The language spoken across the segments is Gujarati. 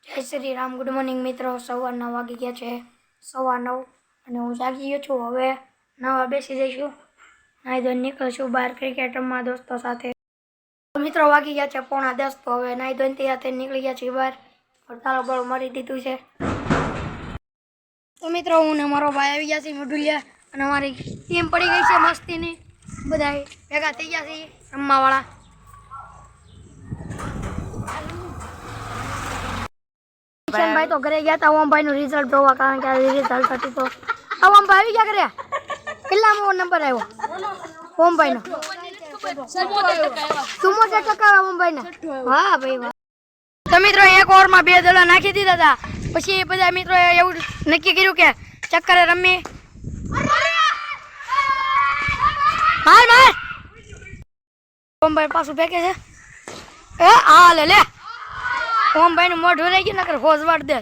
જય શ્રી રામ. ગુડ મોર્નિંગ મિત્રો. સવાર 9 વાગી ગયા છે. 9:15 અને હું જાગી ગયો છું. હવે નાવા બેસી જઈશું. નાહી ધોઈને નીકળશું બહાર ક્રિકેટ રમવા દોસ્તો સાથે. મિત્રો વાગી ગયા છે 9:45. તો હવે નાહી ધોઈને તૈયાર થઈને નીકળી ગયા છીએ બહાર. તારો બળ મારી દીધું છે. તો મિત્રો હું ને મારો ભાઈ આવી ગયા છે મઢુલિયા અને અમારી ટીમ પડી ગઈ છે મસ્તીની. બધા ભેગા થઈ ગયા છે રમવાવાળા. ભાઈ તો ઘરે ગયા હતા ઓમભાઈ નું રિઝલ્ટ જોવા, કારણ કે રિઝલ્ટ હતું તો ઓમભાઈ આવી ગયા ઘરે. કેટલામો નંબર આવ્યો ઓમભાઈ નો? 74% ઓમભાઈ ને. વાહ ભાઈ વાહ. તો મિત્રો એક ઓવરમાં 2 દડા નાખી દીધા હતા. પછી બધા મિત્રો એવું નક્કી કર્યું કે ચક્કરે રમી. માર માર ઓમભાઈ પાછું ફેંકે છે. એ આ લે લે ઓમભાઈ નું મોઢું રહી ગયું, નકર હોજ વાળ દે.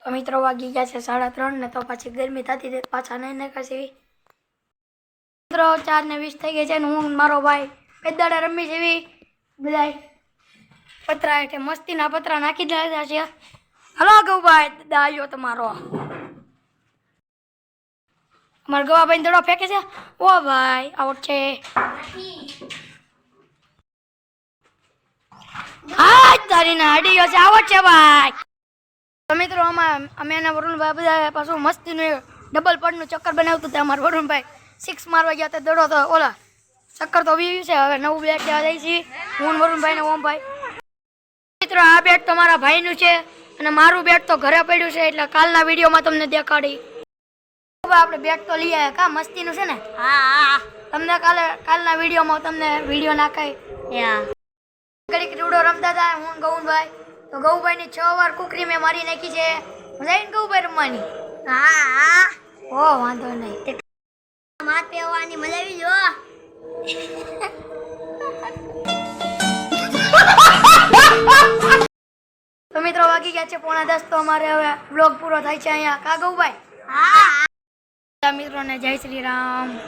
તો મિત્રો વાગી ગયા છે 3:30 ને તો પાછી ગરમી થતી હતી, પાછા નહીં નાખાશે. મિત્રો 4:20 થઈ ગઈ છે ને હું મારો ભાઈ પેદાડા રમી છે. બધા પતરા એટલે મસ્તીના પતરા નાખી દીધા છે. હલો ગૌભાઈ, દાદા આવ્યો તમારો. અમારા ગવાભાઈ દડો ફેંકે છે. ઓ ભાઈ આઉટ છે. હા તારીના હડીયો છે. આવો છે ભાઈ. તો મિત્રો અમે એના વરુણભાઈ બધા પાછું મસ્તીનું ડબલ પડનું ચક્કર બનાવતું હતું. અમારા વરુણભાઈ 6 મારવા ગયા હતા દડો તો ઓલા ચક્કર તો વીવ્યું છે. હવે નવું બેટ લેવા જાય છે હું વરુણભાઈ ને ઓમભાઈ. મિત્રો આ બેટ તો મારા ભાઈનું છે અને મારું બેટ તો ઘરે પડ્યું છે, એટલે કાલના વિડીયોમાં તમને દેખાડી. આપણે બેટ તો લઈ આવ્યા કા મસ્તીનું છે ને. હા તમને કાલના વિડીયોમાં તમને વિડીયો નાખાય. ઘડીક લૂડો રમતા હતા હું ગૌભાઈ. તો ગૌભાઈ ની 6 વાર કુકરી મેં મારી નાખી છે. મજા આવી ને ગૌભાઈ રમવાની? હા ઓ વાંધો નહીં. માથ પહેરવાની મજા આવી જો. તો મિત્રો વાગી ગયા છે 9:45. તો અમારે હવે બ્લોગ પૂરો થાય છે અહીંયા કા ગૌભાઈ? હા મિત્રોને જય શ્રી રામ.